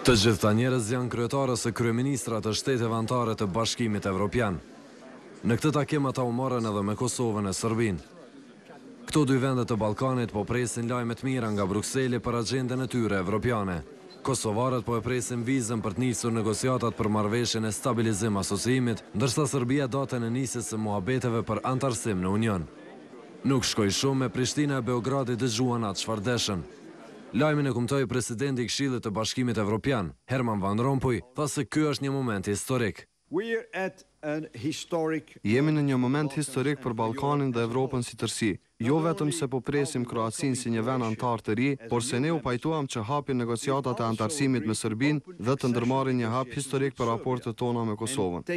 Të gjitha njerëz janë kryetarës e kryeministrat të shtete anëtare të Bashkimit Evropian. Në këtë takim ata u morën edhe me Kosovën e Serbinë. Këto dy vende të Ballkanit po presin lajme të mira nga Brukseli për agjendën e tyre evropiane. Kosovarët po e presin vizën për të nisur negociatat për marrëveshjen e stabilizim asociimit, ndërsa Serbia datën e nisjes së muhabeteve për antarësim në Union. Nuk shkoi shumë me Prishtina e Beogradi dëgjuan atë çfarë deshën. Lajmin e kumtoi presidenti i Këshillit të Bashkimit Evropian, Herman Van Rompuy, tha se ky është një moment historik. Jemi në një moment historik për Ballkanin dhe Evropën si tërësi. Jo vetëm se po presim Kroacinë si një vend antar të ri, por se ne u pajtuam që hapin negociatat e antarësimit me Serbinë dhe të ndërmarrin një hap historik për raportet tona me Kosovën.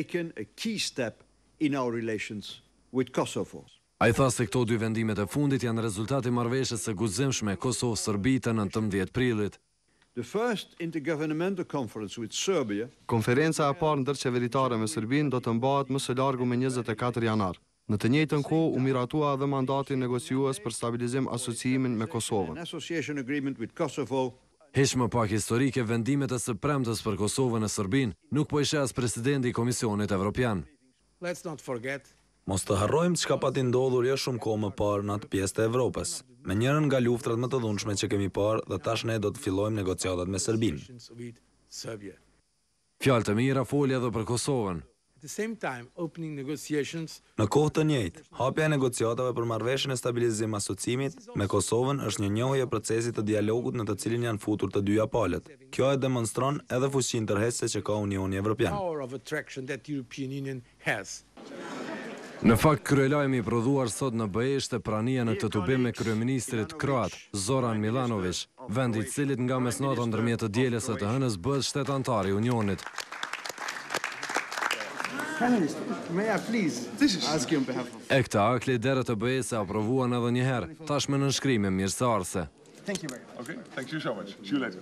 Ai tha se këto dy vendimet e fundit janë rezultati i marrëveshjes së guzimshme Kosovë-Serbi të 19 prillit. Konferenca e parë ndërqeveritare me Serbinë do të mbahet më së largu me 24 janar. Në të njëjtën kohë u miratua edhe mandati negociues për stabilizim asociimin me Kosovën. Hiç më pak historike vendimet e së premtes për Kosovën e Serbinë nuk po i sheh as presidenti i Komisionit Evropian. Mos të harrojmë çka pati ndodhur jo shumë kohë më parë në atë pjesë të Evropës, me njërin nga luftrat më të dhunshme që kemi parë dhe tash ne do të fillojmë negociatat me Serbinë. Fjalë të mira foli edhe për Kosovën. Në kohë të njëjtë, hapja e negociatave për marrëveshjen e stabilizim asociimit me Kosovën është një njohje e procesit të dialogut në të cilin janë futur të dyja palët. Kjo e demonstron edhe fuqinë tërheqëse që ka Unioni Evropian. Në fakt, kryelajmi i prodhuar sot në BE ishte prania në këtë tubim me kryeministrit kroat, Zoran Milanović, vendi i cilit nga mesnata ndërmjet të dielës së të hënës bëhet shtet antar i Unionit. E këta akli derët të BE-s e aprovuan edhe një herë, tashmë në nënshkrim mirëseardhëse. Okay, thank you so much. See you later.